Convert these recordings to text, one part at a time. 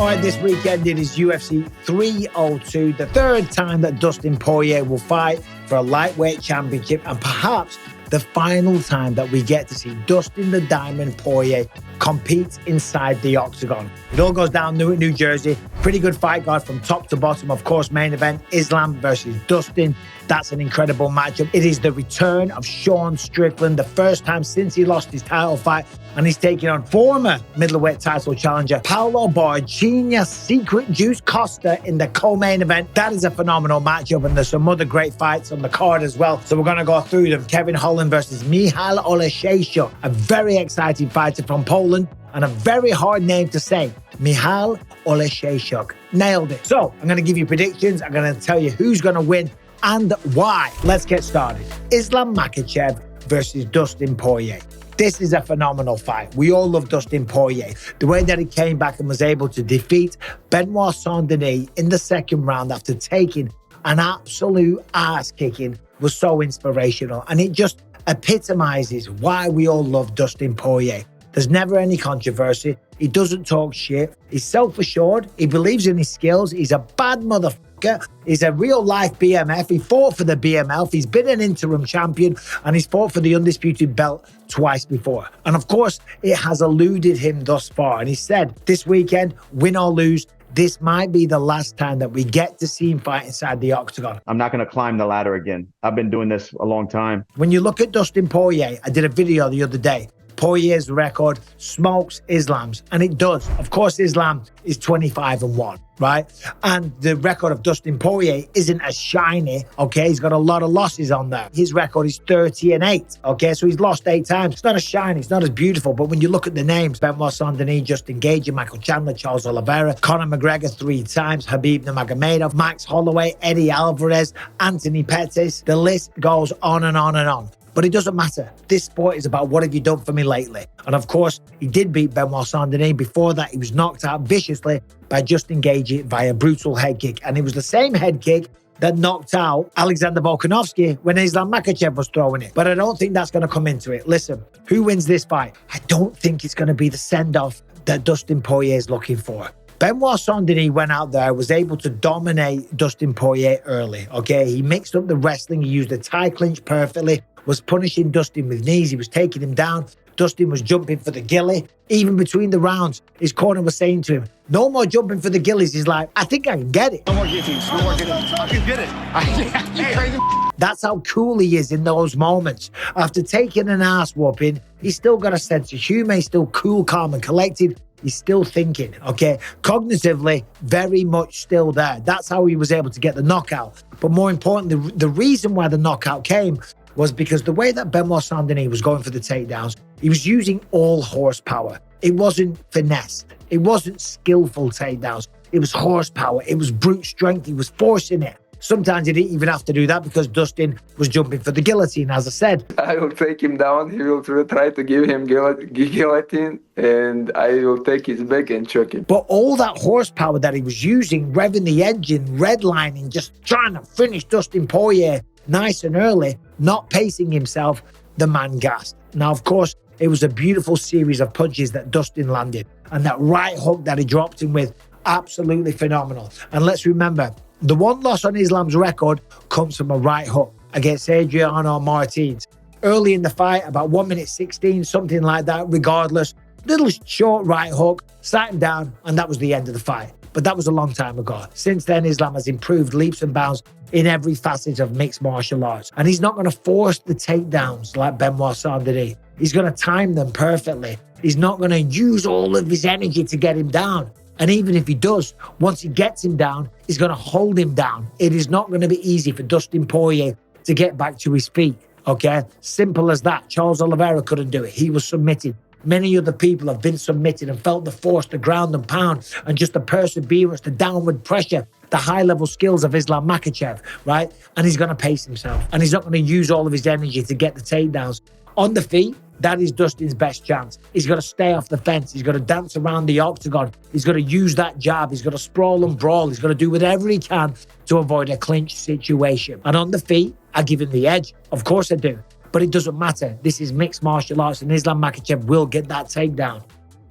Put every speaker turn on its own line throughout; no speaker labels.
All right, this weekend it is UFC 302, the third time that Dustin Poirier will fight for a lightweight championship, and perhaps the final time that we get to see Dustin the Diamond Poirier compete inside the octagon. It all goes down Newark, New Jersey. Pretty good fight card from top to bottom. Of course, main event, Islam versus Dustin. That's an incredible matchup. It is the return of Sean Strickland, the first time since he lost his title fight, and he's taking on former middleweight title challenger Paulo Secret Juice Costa in the co-main event. That is a phenomenal matchup, and there's some other great fights on the card as well. So we're going to go through them. Kevin Holland versus Michal Oleksiejczuk, a very exciting fighter from Poland, and a very hard name to say, Michal Oleksiejczuk. Nailed it. So I'm going to give you predictions. I'm going to tell you who's going to win and why. Let's get started. Islam Makhachev versus Dustin Poirier. This is a phenomenal fight. We all love Dustin Poirier. The way that he came back and was able to defeat Benoit Saint-Denis in the second round after taking an absolute ass-kicking was so inspirational. And it just epitomizes why we all love Dustin Poirier. There's never any controversy. He doesn't talk shit. He's self-assured. He believes in his skills. He's a bad motherfucker. He's a real-life BMF. He fought for the BMF. He's been an interim champion, and he's fought for the undisputed belt twice before. And of course, it has eluded him thus far. And he said, this weekend, win or lose, this might be the last time that we get to see him fight inside the octagon.
I'm not going to climb the ladder again. I've been doing this a long time.
When you look at Dustin Poirier, I did a video the other day. Poirier's record smokes Islam's, and it does. Of course, Islam is 25-1, right? And the record of Dustin Poirier isn't as shiny, okay? He's got a lot of losses on there. His record is 30-8, okay? So he's lost 8 times. It's not as shiny, it's not as beautiful, but when you look at the names, Benoit Saint-Denis, Justin Gaethje, Michael Chandler, Charles Oliveira, Conor McGregor 3 times, Khabib Nurmagomedov, Max Holloway, Eddie Alvarez, Anthony Pettis, the list goes on and on and on. But it doesn't matter. This sport is about what have you done for me lately. And of course, he did beat Benoit Saint-Denis. Before that, he was knocked out viciously by Justin Gaethje via brutal head kick. And it was the same head kick that knocked out Alexander Volkanovski when Islam Makhachev was throwing it. But I don't think that's going to come into it. Listen, who wins this fight? I don't think it's going to be the send-off that Dustin Poirier is looking for. Benoit Saint-Denis went out there, was able to dominate Dustin Poirier early, okay? He mixed up the wrestling. He used the tie clinch perfectly, was punishing Dustin with knees. He was taking him down. Dustin was jumping for the gilly. Even between the rounds, his corner was saying to him, no more jumping for the gillies. He's like, I think I can get it.
No more guillotines. No more guillotines. I can get it. You crazy.
That's how cool he is in those moments. After taking an ass whooping, he's still got a sense of humor. He's still cool, calm, and collected. He's still thinking, okay? Cognitively, very much still there. That's how he was able to get the knockout. But more importantly, the reason why the knockout came was because the way that Benoit Saint-Denis was going for the takedowns, he was using all horsepower. It wasn't finesse. It wasn't skillful takedowns. It was horsepower. It was brute strength. He was forcing it. Sometimes he didn't even have to do that because Dustin was jumping for the guillotine, as I said.
I will take him down. He will try to give him guillotine, and I will take his back and choke him.
But all that horsepower that he was using, revving the engine, redlining, just trying to finish Dustin Poirier nice and early, not pacing himself, the man gassed. Now, of course, it was a beautiful series of punches that Dustin landed, and that right hook that he dropped him with, absolutely phenomenal. And let's remember, the one loss on Islam's record comes from a right hook against Adriano Martins. Early in the fight, about 1 minute 16, something like that, regardless. Little short right hook, sat him down, and that was the end of the fight. But that was a long time ago. Since then, Islam has improved leaps and bounds in every facet of mixed martial arts. And he's not going to force the takedowns like Benoit Saint-Denis. He's going to time them perfectly. He's not going to use all of his energy to get him down. And even if he does, once he gets him down, he's going to hold him down. It is not going to be easy for Dustin Poirier to get back to his feet, okay? Simple as that. Charles Oliveira couldn't do it. He was submitted. Many other people have been submitted and felt the force, the ground and pound, and just the perseverance, the downward pressure, the high-level skills of Islam Makhachev, right? And he's going to pace himself. And he's not going to use all of his energy to get the takedowns. On the feet, that is Dustin's best chance. He's got to stay off the fence. He's got to dance around the octagon. He's got to use that jab. He's got to sprawl and brawl. He's got to do whatever he can to avoid a clinch situation. And on the feet, I give him the edge. Of course I do. But it doesn't matter. This is mixed martial arts, and Islam Makhachev will get that takedown.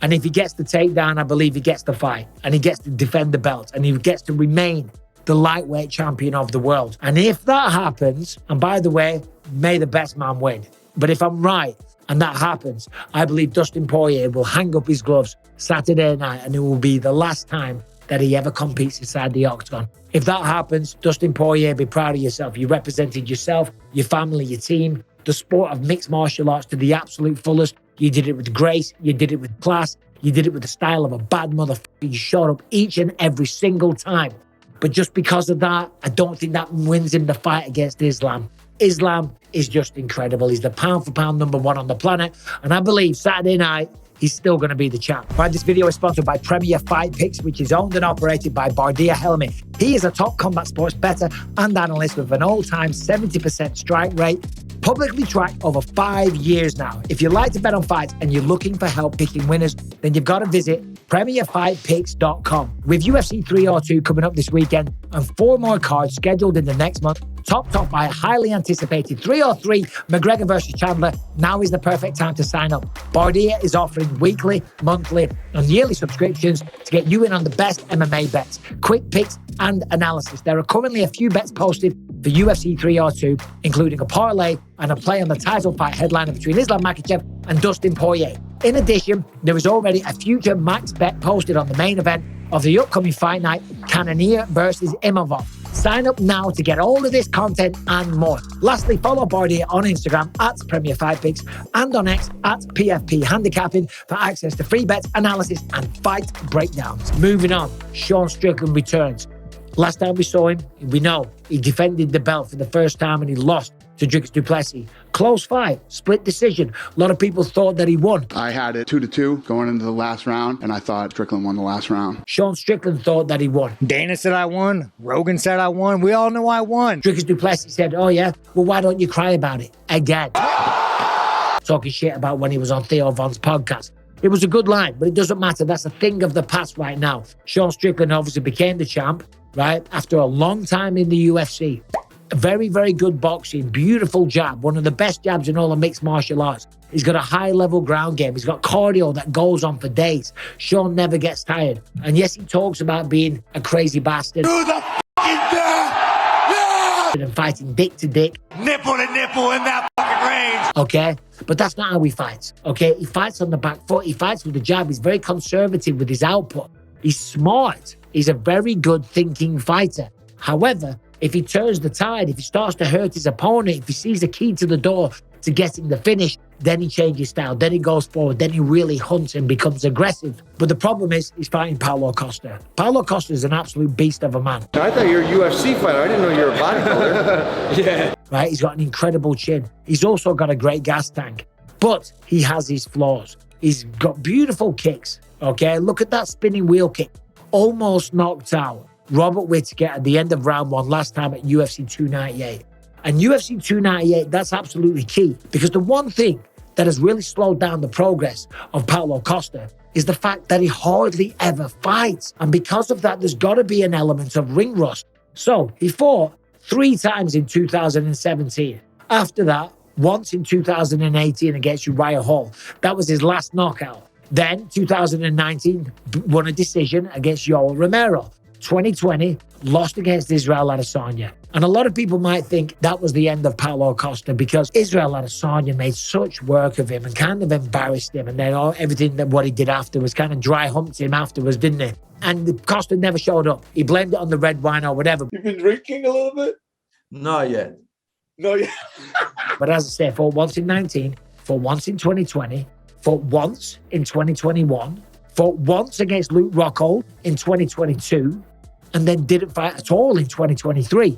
And if he gets the takedown, I believe he gets the fight. And he gets to defend the belt. And he gets to remain the lightweight champion of the world. And if that happens, and by the way, may the best man win. But if I'm right and that happens, I believe Dustin Poirier will hang up his gloves Saturday night, and it will be the last time that he ever competes inside the octagon. If that happens, Dustin Poirier, be proud of yourself. You represented yourself, your family, your team, the sport of mixed martial arts to the absolute fullest. You did it with grace. You did it with class. You did it with the style of a bad motherfucker. You showed up each and every single time. But just because of that, I don't think that wins him the fight against Islam. Islam is just incredible. He's the pound for pound #1 on the planet. And I believe Saturday night, he's still going to be the champ. Right, this video is sponsored by Premier Fight Picks, which is owned and operated by Bardia Helmi. He is a top combat sports bettor and analyst with an all-time 70% strike rate, publicly tracked over 5 years now. If you like to bet on fights and you're looking for help picking winners, then you've got to visit PremierFightPicks.com. With UFC 302 coming up this weekend and 4 more cards scheduled in the next month, topped off by a highly anticipated 303 McGregor versus Chandler, now is the perfect time to sign up. Bardia is offering weekly, monthly, and yearly subscriptions to get you in on the best MMA bets, quick picks, and analysis. There are currently a few bets posted for UFC 302, including a parlay and a play on the title fight headliner between Islam Makhachev and Dustin Poirier. In addition, there is already a future max bet posted on the main event of the upcoming fight night, Cannonier versus Imavov. Sign up now to get all of this content and more. Lastly, follow Bardia on Instagram at Premier Fight Picks and on X at PFP Handicapping for access to free bets, analysis, and fight breakdowns. Moving on, Sean Strickland returns. Last time we saw him, we know he defended the belt for the first time and he lost to Dricus du Plessis. Close fight, split decision. A lot of people thought that he won.
I had it 2-2 going into the last round, and I thought Strickland won the last round.
Sean Strickland thought that he won.
Dana said I won. Rogan said I won. We all know I won.
Dricus du Plessis said, oh yeah, well why don't you cry about it again? Talking shit about when he was on Theo Von's podcast. It was a good line, but it doesn't matter. That's a thing of the past right now. Sean Strickland obviously became the champ, right, after a long time in the UFC. Very, very good boxing, beautiful jab, one of the best jabs in all of mixed martial arts. He's got a high-level ground game. He's got cardio that goes on for days. Sean never gets tired. And yes, he talks about being a crazy bastard.
Do the fucking death! Yeah!
And fighting dick to dick.
Nipple to nipple in that fucking range.
Okay? But that's not how he fights. Okay? He fights on the back foot. He fights with the jab. He's very conservative with his output. He's smart. He's a very good thinking fighter. However, if he turns the tide, if he starts to hurt his opponent, if he sees a key to the door to getting the finish, then he changes style, then he goes forward, then he really hunts and becomes aggressive. But the problem is, he's fighting Paulo Costa. Paulo Costa is an absolute beast of a man.
I thought you were a UFC fighter. I didn't know you were a bodybuilder. Yeah.
Right? He's got an incredible chin. He's also got a great gas tank. But he has his flaws. He's got beautiful kicks. Okay? Look at that spinning wheel kick. Almost knocked out Robert Whittaker at the end of round 1 last time at UFC 298. And UFC 298, that's absolutely key, because the one thing that has really slowed down the progress of Paulo Costa is the fact that he hardly ever fights. And because of that, there's got to be an element of ring rust. So he fought 3 times in 2017. After that, once in 2018 against Uriah Hall. That was his last knockout. Then 2019, won a decision against Yoel Romero. 2020, lost against Israel Adesanya. And a lot of people might think that was the end of Paulo Costa because Israel Adesanya made such work of him and kind of embarrassed him. And then everything that what he did afterwards kind of dry humped him afterwards, didn't he? And Costa never showed up. He blamed it on the red wine or whatever.
You've been drinking a little bit?
Not yet.
No, yeah.
But as I say, fought once in 19, fought once in 2020, fought once in 2021, fought once against Luke Rockhold in 2022, and then didn't fight at all in 2023.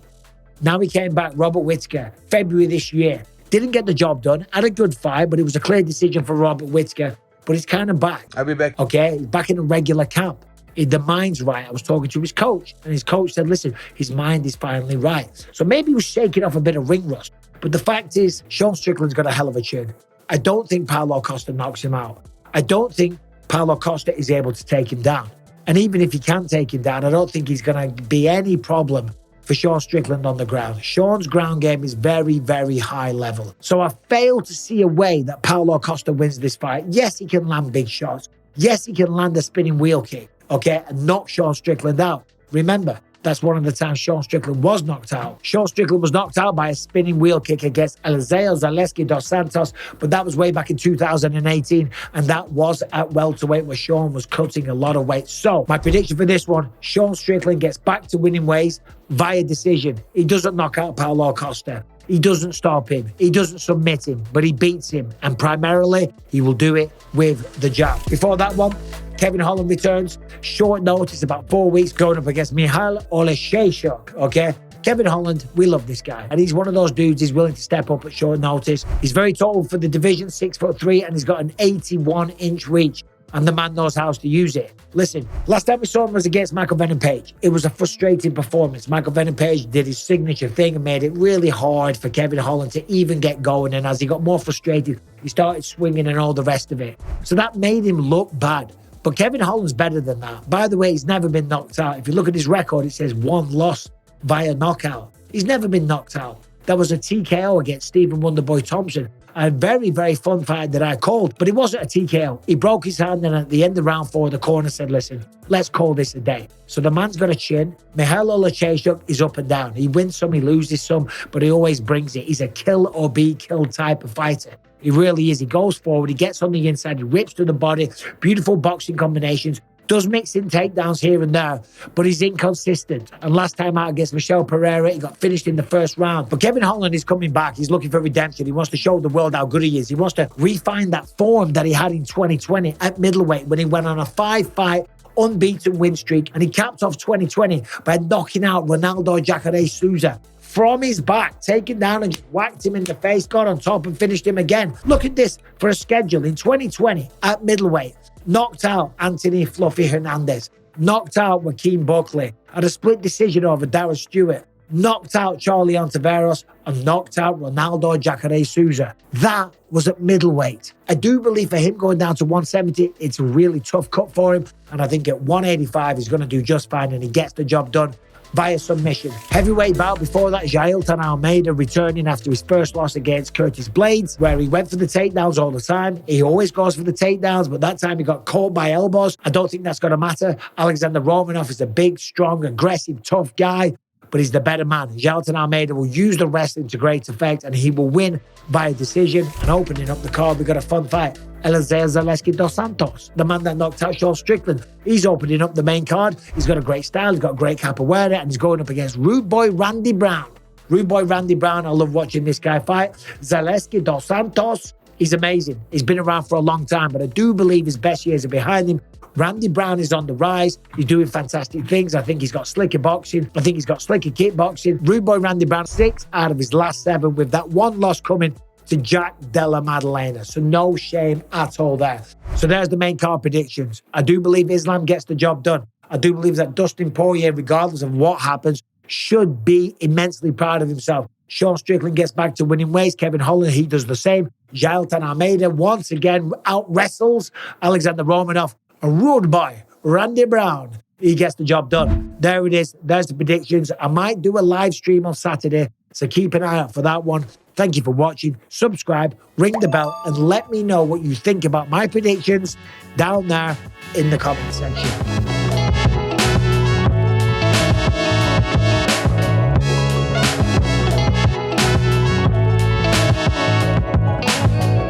Now he came back, Robert Whittaker, February this year. Didn't get the job done, had a good fight, but it was a clear decision for Robert Whittaker. But he's kind of back.
I'll be back.
Okay, he's back in a regular camp. The mind's right. I was talking to his coach, and his coach said, listen, his mind is finally right. So maybe he was shaking off a bit of ring rust. But the fact is, Sean Strickland's got a hell of a chin. I don't think Paulo Costa knocks him out. I don't think Paulo Costa is able to take him down. And even if he can take him down, I don't think he's going to be any problem for Sean Strickland on the ground. Sean's ground game is very, very high level. So I fail to see a way that Paulo Costa wins this fight. Yes, he can land big shots. Yes, he can land a spinning wheel kick, okay, and knock Sean Strickland out. Remember, that's one of the times Sean Strickland was knocked out. Sean Strickland was knocked out by a spinning wheel kick against Eliseo Zaleski dos Santos, but that was way back in 2018, and that was at welterweight where Sean was cutting a lot of weight. So, my prediction for this one, Sean Strickland gets back to winning ways via decision. He doesn't knock out Paulo Costa. He doesn't stop him. He doesn't submit him, but he beats him. And primarily, he will do it with the jab. Before that one, Kevin Holland returns. Short notice, about 4 weeks, going up against Michal Oleksiejczuk, okay? Kevin Holland, we love this guy. And he's one of those dudes who's willing to step up at short notice. He's very tall for the division, 6'3", and he's got an 81-inch reach. And the man knows how to use it. Listen, last time we saw him was against Michael Venom Page. It was a frustrating performance. Michael Venom Page did his signature thing and made it really hard for Kevin Holland to even get going. And as he got more frustrated, he started swinging and all the rest of it. So that made him look bad. But Kevin Holland's better than that. By the way, he's never been knocked out. If you look at his record, it says 1 loss via knockout. He's never been knocked out. That was a TKO against Stephen Wonderboy Thompson. A very, very fun fight that I called, but it wasn't a TKO. He broke his hand, and at the end of round 4, the corner said, listen, let's call this a day. So the man's got a chin. Michal Oleksiejczuk is up and down. He wins some, he loses some, but he always brings it. He's a kill or be killed type of fighter. He really is. He goes forward, he gets on the inside, he rips to the body, beautiful boxing combinations, does mix in takedowns here and there, but he's inconsistent. And last time out against Michel Pereira, he got finished in the first round. But Kevin Holland is coming back. He's looking for redemption. He wants to show the world how good he is. He wants to refine that form that he had in 2020 at middleweight when he went on a 5-fight unbeaten win streak, and he capped off 2020 by knocking out Ronaldo Jacare Souza from his back, taken down and whacked him in the face, got on top and finished him again. Look at this for a schedule. In 2020 at middleweight, knocked out Anthony Fluffy Hernandez, knocked out Joaquin Buckley, had a split decision over Darren Stewart, knocked out Charlie Ontiveros, and knocked out Ronaldo Jacare Souza. That was at middleweight. I do believe for him going down to 170, it's a really tough cut for him. And I think at 185, he's going to do just fine, and he gets the job done via submission. Heavyweight bout before that, Jailton Almeida returning after his first loss against Curtis Blades, where he went for the takedowns all the time. He always goes for the takedowns, but that time he got caught by elbows. I don't think that's going to matter. Alexander Romanov is a big, strong, aggressive, tough guy, but he's the better man. Jailton Almeida will use the wrestling to great effect, and he will win by decision. And opening up the card, we got a fun fight. Eliseo Zaleski dos Santos, the man that knocked out Sean Strickland. He's opening up the main card. He's got a great style. He's got great capoeira, and he's going up against Rude Boy Randy Brown. Rude Boy Randy Brown, I love watching this guy fight. Zaleski dos Santos, he's amazing. He's been around for a long time, but I do believe his best years are behind him. Randy Brown is on the rise. He's doing fantastic things. I think he's got slicker boxing. I think he's got slicker kickboxing. Rude Boy Randy Brown, 6 out of his last 7, with that one loss coming to Jack Della Maddalena. So no shame at all there. So there's the main card predictions. I do believe Islam gets the job done. I do believe that Dustin Poirier, regardless of what happens, should be immensely proud of himself. Sean Strickland gets back to winning ways. Kevin Holland, he does the same. Jailton Almeida once again out wrestles Alexander Romanov. A rude boy, Randy Brown, he gets the job done. There it is. There's the predictions. I might do a live stream on Saturday, so keep an eye out for that one. Thank you for watching. Subscribe, ring the bell, and let me know what you think about my predictions down there in the comment section.